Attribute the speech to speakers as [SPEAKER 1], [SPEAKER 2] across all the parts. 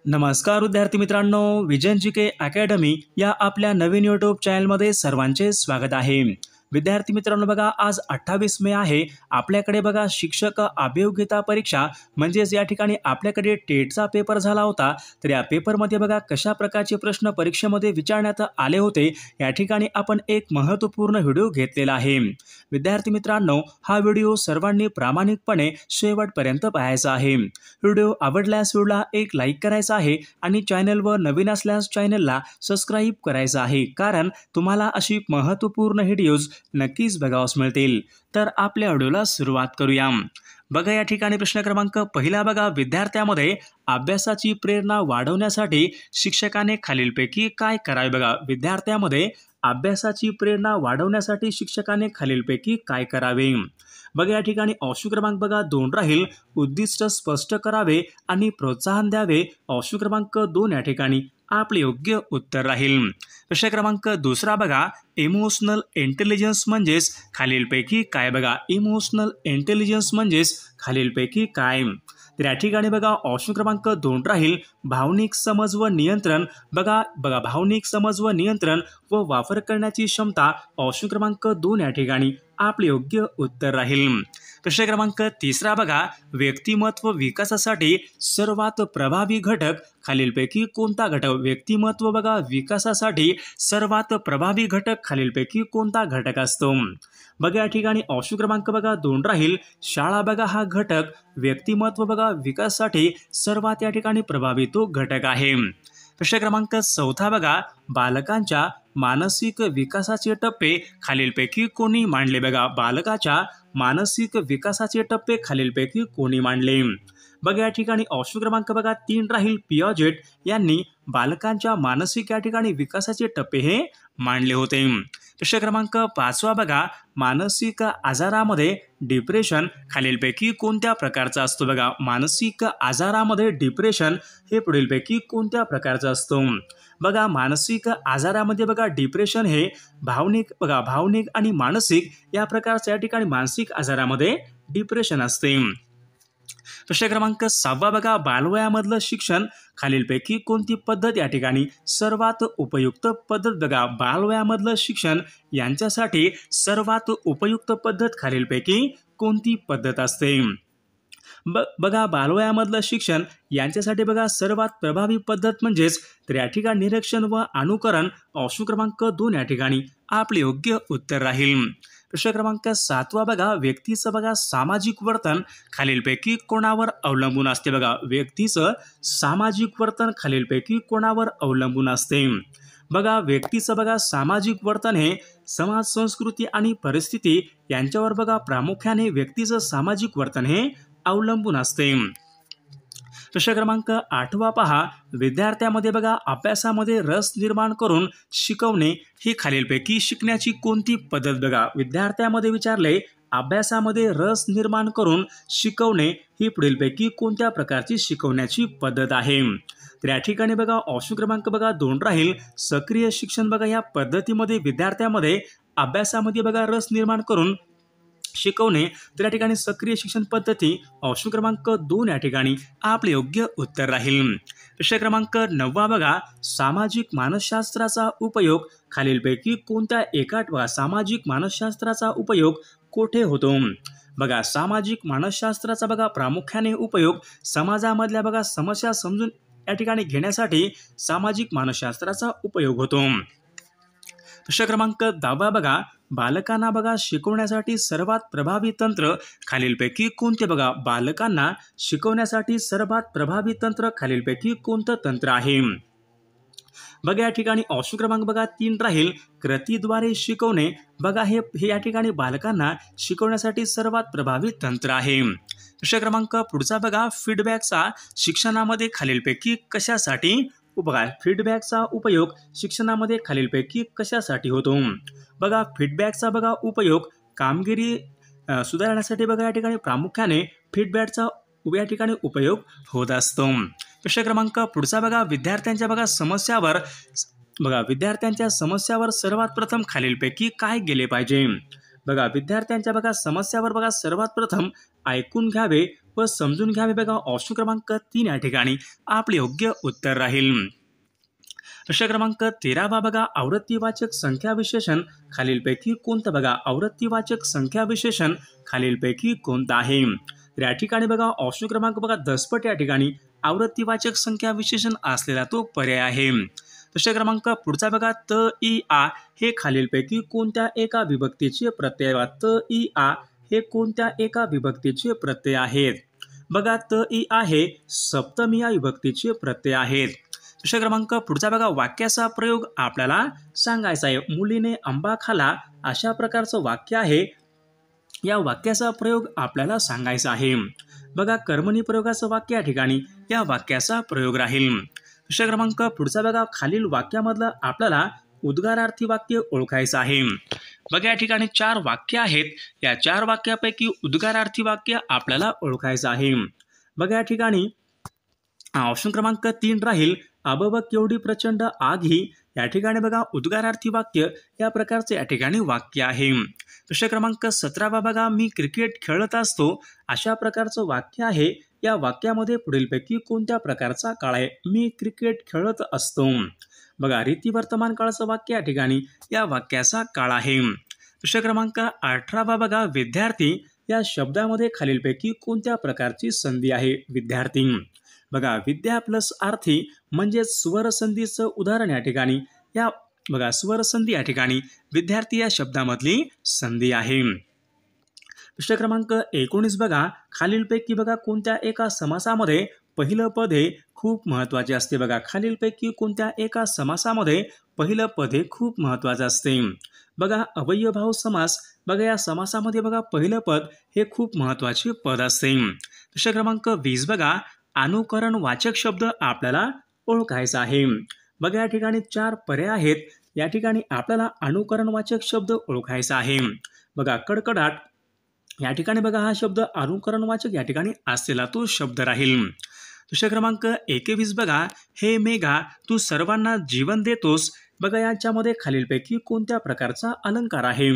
[SPEAKER 1] नमस्कार विद्यार्थी मित्रांनो, विजन जीके अकॅडमी या आपल्या नवीन यूट्यूब चॅनलमध्ये सर्वांचे स्वागत आहे। विद्यार्थी मित्रांनो बघा, आज 28 मे आहे। आपल्याकडे बघा शिक्षक अभियोग्यता परीक्षा म्हणजेच या ठिकाणी आपल्याकडे टेटचा पेपर झाला होता। तर या पेपरमध्ये बघा कशा प्रकारचे प्रश्न परीक्षेमध्ये विचारण्यात आले होते, या ठिकाणी आपण एक महत्त्वपूर्ण व्हिडिओ घेतलेला आहे। विद्यार्थी मित्रांनो, हा व्हिडिओ सर्वांनी प्रामाणिकपणे शेवटपर्यंत पाहायचा आहे। व्हिडिओ आवडल्यास व्हिडिओला एक लाईक करायचा आहे आणि चॅनलवर नवीन असल्यास चॅनलला सबस्क्राईब करायचं आहे, कारण तुम्हाला अशी महत्त्वपूर्ण व्हिडिओज नक्कीच बघावयास मिळतील। तर आपल्या व्हिडिओला सुरुवात करूया। बघा या ठिकाणी प्रश्न क्रमांक पहिला बघा, विद्यार्थ्यामध्ये अभ्यासाची प्रेरणा वाढवण्यासाठी शिक्षकाने खालीलपैकी काय करावे? बघा, विद्यार्थ्यामध्ये अभ्यासाची प्रेरणा वाढवण्यासाठी शिक्षकाने खालीलपैकी काय करावे? बघा या ठिकाणी ऑप्शन क्रमांक बघा 2 राहील, उद्दिष्ट स्पष्ट करावे आणि प्रोत्साहन द्यावे। ऑप्शन क्रमांक 2 या ठिकाणी आपले योग्य उत्तर राहील। प्रश्न क्रमांक दुसरा बघा, इमोशनल इंटेलिजन्स म्हणजेच खालीलपैकी काय? बघा, इमोशनल इंटेलिजन्स म्हणजेच खालीलपैकी काय? तर या ठिकाणी बघा ऑप्शन क्रमांक 2 राहील, भावनिक समज व नियंत्रण। बघा भावनिक समज व नियंत्रण व वापर करण्याची क्षमता। ऑप्शन क्रमांक 2 या ठिकाणी आपले योग्य उत्तर राहील। प्रश्न क्रमांक तिसरा बघा, व्यक्तिमत्व विकासासाठी सर्वात प्रभावी घटक खालीलपैकी कोणता घटक? व्यक्तिमत्व बघा विकासासाठी सर्वात प्रभावी घटक खालीलपैकी कोणता घटक असतो? बघा या ठिकाणी ऑप्शन क्रमांक बघा 2 राहील, शाळा। बघा हा घटक व्यक्तिमत्व बघा विकासासाठी सर्वात या ठिकाणी प्रभावी तो घटक आहे। प्रश्न क्रमांक चौथा बघा, बालकांच्या मानसिक विकासाचे टप्पे खालीलपैकी कोणी मांडले? बघा, बालकाच्या मानसिक विकासाचे टप्पे खालीलपैकी कोणी मांडले? बघा या ठिकाणी ऑप्शन क्रमांक बघा 3 राहील, पियाजेट यांनी बालकांच्या मानसिक या ठिकाणी विकासाचे टप्पे हे मांडले होते। प्रश्न क्रमांक 5 बघा, मानसिक आजारामध्ये डिप्रेशन खालीलपैकी कोणत्या प्रकारचा असतो? बघा, मानसिक आजारामध्ये डिप्रेशन हे पुढीलपैकी कोणत्या प्रकारचा असतो? बघा, मानसिक आजारामध्ये बघा डिप्रेशन हे भावनिक आणि मानसिक या प्रकारच्या या ठिकाणी मानसिक आजारामध्ये डिप्रेशन असते। प्रश्न क्रमांक 6 बघा, बालवयामधलं शिक्षण खालीलपैकी कोणती पद्धत या ठिकाणी सर्वात उपयुक्त पद्धत? बघा, बालवयामधलं शिक्षण यांच्यासाठी सर्वात उपयुक्त पद्धत खालीलपैकी कोणती पद्धत असते? बघा, बालवयामधलं शिक्षण यांच्यासाठी बघा सर्वात प्रभावी पद्धत म्हणजेच तर या ठिकाणी निरीक्षण व अनुकरण। ऑप्शन क्रमांक 2 या ठिकाणी आपले योग्य उत्तर राहील। प्रश्न क्रमांक 7 बघा, व्यक्तीचं बघा सामाजिक वर्तन खालीलपैकी कोणावर अवलंबून असते? बघा, व्यक्तीचं सामाजिक वर्तन खालीलपैकी कोणावर अवलंबून असते? बघा, व्यक्तीचं बघा सामाजिक वर्तन हे समाज, संस्कृती आणि परिस्थिती यांच्यावर बघा प्रामुख्याने व्यक्तीचं सामाजिक वर्तन हे अवलंबून असते। प्रश्न क्रमांक 8 पहा, विद्यार्थ्यामध्ये बघा अभ्यासामध्ये रस निर्माण करून शिकवणे ही खालीलपैकी शिकण्याची कोणती पद्धत? बघा, विद्यार्थ्यामध्ये विचारले अभ्यासामध्ये रस निर्माण करून शिकवणे ही पुढीलपैकी कोणत्या प्रकारची शिकवण्याची पद्धत आहे? तर या ठिकाणी बघा ऑप्शन क्रमांक बघा 2 राहील, सक्रिय शिक्षण। बघा या पद्धतीमध्ये विद्यार्थ्यामध्ये अभ्यासामध्ये बघा रस निर्माण करून शिकवणे, तर या ठिकाणी सक्रिय शिक्षण पद्धती। ऑप्शन क्रमांक 2 या ठिकाणी आपले योग्य उत्तर राहील। प्रश्न क्रमांक 9 बघा, सामाजिक मानसशास्त्राचा उपयोग खालीलपैकी कोणत्या एका सामाजिक मानसशास्त्राचा उपयोग कोठे होतो? बघा, सामाजिक मानसशास्त्राचा बघा प्रामुख्याने उपयोग समाजामधल्या बघा समस्या समजून या ठिकाणी घेण्यासाठी सामाजिक मानसशास्त्राचा उपयोग होतो। प्रश्न क्रमांक 10 बघा, बालकांना बघा शिकवण्यासाठी सर्वात प्रभावी तंत्र खालीलपैकी कोणते? बघा, बालकांना शिकवण्यासाठी सर्वात प्रभावी तंत्र खालीलपैकी कोणतं तंत्र आहे? बघा या ठिकाणी ऑप्शन क्रमांक बघा 3 राहील, कृतीद्वारे शिकवणे। बघा हे या ठिकाणी बालकांना शिकवण्यासाठी सर्वात प्रभावी तंत्र आहे। प्रश्न क्रमांक पुढचा बघा, फीडबॅकचा शिक्षणामध्ये खालीलपैकी कशासाठी? बघा, फीडबॅकचा उपयोग शिक्षणामध्ये खालीलपैकी कशासाठी होतो? बघा, फीडबॅकचा बघा उपयोग कामगिरी सुधारण्यासाठी बघा या ठिकाणी प्रामुख्याने फीडबॅकचा या ठिकाणी उपयोग होत असतो। प्रश्न क्रमांक पुढचा बघा, विद्यार्थ्यांच्या समस्यावर सर्वात प्रथम खालीलपैकी काय गेले पाहिजे? बघा, विद्यार्थ्यांच्या बघा समस्यावर बघा सर्वात प्रथम ऐकून घ्यावे व समजून घ्यावे बघा ऑप्शन क्रमांक 3 या ठिकाणी आपले योग्य उत्तर राहील. प्रश्न क्रमांक 13 बघा आवृत्तीवाचक संख्या विशेषण खालीलपैकी कोणतं बघा आवृत्तीवाचक संख्या विशेषण खालीलपैकी कोणतं आहे. तर या ठिकाणी बघा ऑप्शन क्रमांक बघा दसपट या ठिकाणी आवृत्तीवाचक संख्या विशेषण असलेला तो पर्याय आहे. प्रश्न क्रमांक पुढचा बघा त इ आ हे खालीलपैकी कोणत्या एका विभक्तीचे प्रत्यय त इ आ हे कोणत्या एका विभक्तीचे प्रत्यय आहेत. बघा त इ आ हे सप्तमी या विभक्तीचे प्रत्यय आहेत. प्रश्न क्रमांक पुढचा बघा वाक्याचा प्रयोग आपल्याला सांगायचा आहे. मुलीने आंबा खाला अशा प्रकारचं वाक्य आहे. या वाक्याचा प्रयोग आपल्याला सांगायचा आहे. बघा कर्मणी प्रयोगाचं वाक्य या ठिकाणी या वाक्याचा प्रयोग राहील. प्रश्न क्रमांक पुढचा बघा खालील वाक्यामधलं आपल्याला उद्गारार्थी वाक्य ओळखायचं आहे. बघा या ठिकाणी 4 वाक्य आहेत. या 4 वाक्यापैकी उद्गारार्थी वाक्य आपल्याला ओळखायचं आहे. बघा या ठिकाणी ऑप्शन क्रमांक 3 राहील. अबब केवढी प्रचंड आग ही या ठिकाणी बघा उद्गारार्थी वाक्य या प्रकारचे या ठिकाणी वाक्य आहे. प्रश्न क्रमांक 17 बघा मी क्रिकेट खेळत असतो अशा प्रकारचं वाक्य आहे. या वाक्यामध्ये पुढीलपैकी कोणत्या प्रकारचा काळ आहे. मी क्रिकेट खेळत असतो. बघा रीती वर्तमान काळाचं वाक्य या ठिकाणी या वाक्याचा काळ आहे. प्रश्न क्रमांक 18 बघा विद्यार्थी या शब्दामध्ये खालीलपैकी कोणत्या प्रकारची संधी आहे. विद्यार्थी बघा विद्या प्लस आर्थी म्हणजे स्वरसंधीचं उदाहरण या ठिकाणी या बघा स्वरसंधी या ठिकाणी विद्यार्थी या शब्दामधली संधी आहे. प्रश्न क्रमांक 19 बघा खालीलपैकी बघा कोणत्या एका समासामध्ये पहिलं पद हे खूप महत्त्वाचे असते. बघा खालीलपैकी कोणत्या एका समासामध्ये पहिलं पद हे खूप महत्त्वाचं असते. बघा अवयभाव समास बघा या समासामध्ये बघा पहिलं पद हे खूप महत्त्वाचे पद असते. प्रश्न क्रमांक 20 बघा अनुकरण वाचक शब्द आपल्याला ओळखायचा आहे. बघा या ठिकाणी 4 पर्याय आहेत. या ठिकाणी आपल्याला अनुकरण वाचक शब्द ओळखायचा आहे. बघा कडकडाट या ठिकाणी बघा हा शब्द अनुकरण वाचक या ठिकाणी असलेला तो शब्द राहील. प्रश्न क्रमांक 21 बघा हे मेघा तू सर्वांना जीवन देतोस. बघा याच्यामध्ये खालीलपैकी कोणत्या प्रकारचा अलंकार आहे.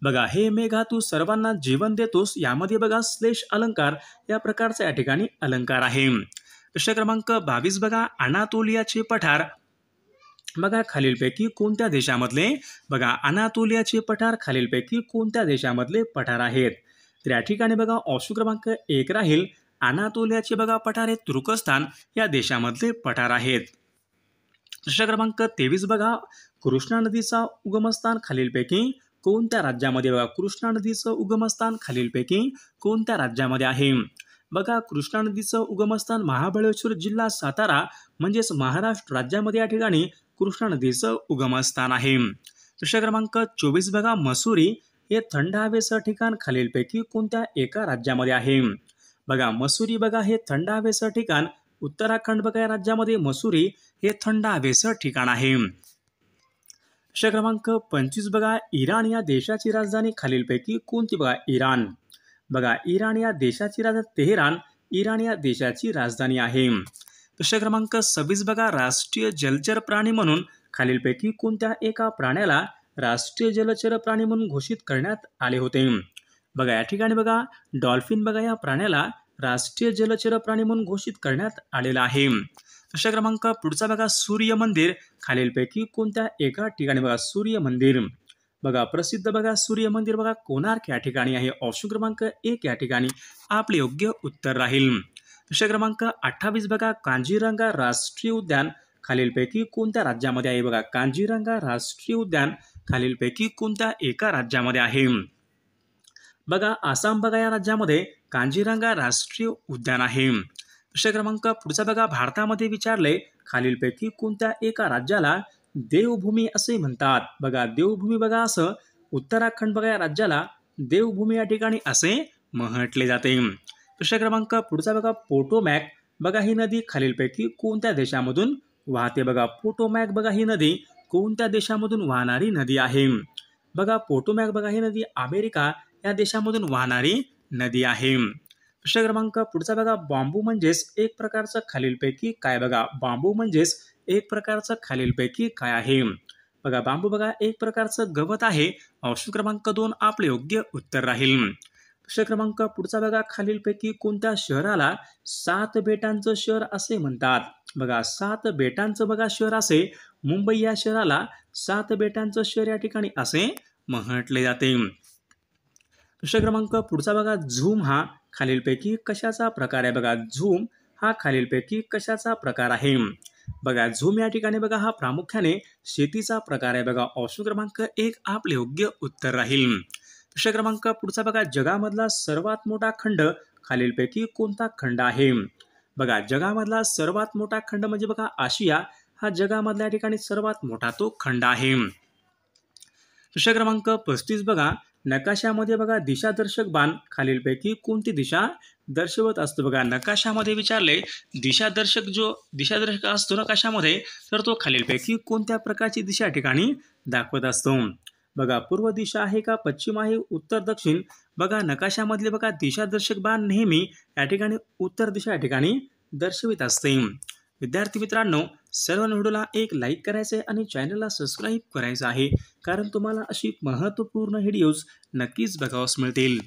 [SPEAKER 1] बघा हे मेघा तू सर्वांना जीवन देतोस यामध्ये बघा श्लेष अलंकार या प्रकारचा या ठिकाणी अलंकार आहे. प्रश्न क्रमांक 22 बघा अनातोलियाचे पठार बघा खालीलपैकी कोणत्या देशामधले बघा अनातोलियाचे पठार खालीलपैकी कोणत्या देशामधले पठार आहेत. तर या ठिकाणी बघा ऑप्शन क्रमांक 1 राहील. अनातोलियाचे बघा पठार हे तुर्कस्तान या देशामधले पठार आहेत. प्रश्न क्रमांक 23 बघा कृष्णा नदीचा उगमस्थान खालीलपैकी कोणत्या राज्यामध्ये बघा कृष्णा नदीचं उगमस्थान खालीलपैकी कोणत्या राज्यामध्ये आहे. बघा कृष्णा नदीचं उगमस्थान महाबळेश्वर जिल्हा सातारा म्हणजेच महाराष्ट्र राज्यामध्ये या ठिकाणी कृष्णा नदीचं उगमस्थान आहे. प्रश्न क्रमांक 24 बघा मसुरी हे थंड हवेचं ठिकाण खालीलपैकी कोणत्या एका राज्यामध्ये आहे. बघा मसुरी बघा हे थंड हवेचं ठिकाण उत्तराखंड बघा या राज्यामध्ये मसुरी हे थंड हवेचं ठिकाण आहे. प्रश्न क्रमांक 25 बघा इराण या देशाची राजधानी खालीलपैकी कोणती बघा इराण. बघा इराण या देशाची राजधानी तेहरान इराण या देशाची राजधानी आहे. प्रश्न क्रमांक 26 बघा राष्ट्रीय जलचर प्राणी म्हणून खालीलपैकी कोणत्या एका प्राण्याला राष्ट्रीय जलचर प्राणी म्हणून घोषित करण्यात आले होते. बघा या ठिकाणी बघा डॉल्फिन बघा या प्राण्याला राष्ट्रीय जलचर प्राणी म्हणून घोषित करण्यात आलेला आहे. प्रश्न क्रमांक पुढचा बघा सूर्य मंदिर खालीलपैकी कोणत्या एका ठिकाणी बघा सूर्य मंदिर बघा प्रसिद्ध बघा सूर्य मंदिर बघा कोणार्क या ठिकाणी आहे. ऑप्शन क्रमांक 1 या ठिकाणी आपले योग्य उत्तर राहील. प्रश्न क्रमांक 28 बघा कांजीरंगा राष्ट्रीय उद्यान खालीलपैकी कोणत्या राज्यामध्ये आहे. बघा कांजीरंगा राष्ट्रीय उद्यान खालीलपैकी कोणत्या एका राज्यामध्ये आहे. बघा आसाम बघा या राज्यामध्ये कांजीरंगा राष्ट्रीय उद्यान आहे. प्रश्न क्रमांक पुढचा बघा भारतामध्ये विचारले खालीलपैकी कोणत्या एका राज्याला देवभूमी असे म्हणतात. बघा देवभूमी बघा असं उत्तराखंड बघा या राज्याला देवभूमी या ठिकाणी असे म्हटले जाते. प्रश्न क्रमांक पुढचा बघा पोटोमॅक बघा ही नदी खालीलपैकी कोणत्या देशामधून वाहते. बघा पोटोमॅक बघा ही नदी कोणत्या देशामधून वाहणारी नदी आहे. बघा पोटोमॅक बघा ही नदी अमेरिका या देशामधून वाहणारी नदी आहे. प्रश्न क्रमांक पुढचा बघा बांबू म्हणजेच एक प्रकारचं खालीलपैकी काय. बघा बांबू म्हणजेच एक प्रकारचं खालीलपैकी काय आहे. बघा बांबू बघा एक प्रकारचं गवत आहे. ऑप्शन क्रमांक 2 आपले योग्य उत्तर राहील. प्रश्न क्रमांक पुढचा बघा, खालीलपैकी कोणत्या शहराला 7 बेटांचं शहर असे म्हणतात? बघा 7 बेटांचं बघा शहर असे मुंबई या शहराला 7 बेटांचं शहर या ठिकाणी असे म्हटले जाते. प्रश्न क्रमांक पुढचा बघा, झूम हा खालीलपैकी कशाचा प्रकार आहे? बघा झूम हा खालीलपैकी कशाचा प्रकार आहे? बघा झूम या ठिकाणी बघा हा प्रामुख्याने शेतीचा प्रकार आहे. बघा ऑप्शन क्रमांक 1 आपले योग्य उत्तर राहील. प्रश्न क्रमांक पुढचा बघा, जगामधला सर्वात मोठा खंड खालीलपैकी कोणता खंड आहे? बघा जगामधला सर्वात मोठा खंड म्हणजे बघा आशिया हा जगामधल्या ठिकाणी सर्वात मोठा तो खंड आहे. प्रश्न क्रमांक 35 बघा, नकाशामध्ये बघा दिशादर्शक बाण खालीलपैकी कोणती दिशा दर्शवत असतो? बघा नकाशामध्ये विचारले दिशादर्शक असतो नकाशामध्ये, तर तो खालीलपैकी कोणत्या प्रकारची दिशा ठिकाणी दाखवत असतो? बघा पूर्व दिशा आहे का, पश्चिम आहे, उत्तर दक्षिण? बघा नकाशामधले बघा दिशादर्शक बाण नेहमी या ठिकाणी उत्तर दिशा या ठिकाणी दर्शवित असते. विद्यार्थी मित्रांनो, सर्व व्हिडिओला एक लाईक करायचं आहे आणि चॅनलला सबस्क्राईब करायचं आहे, कारण तुम्हाला अशी महत्त्वपूर्ण व्हिडिओज नक्कीच बघावयास मिळतील.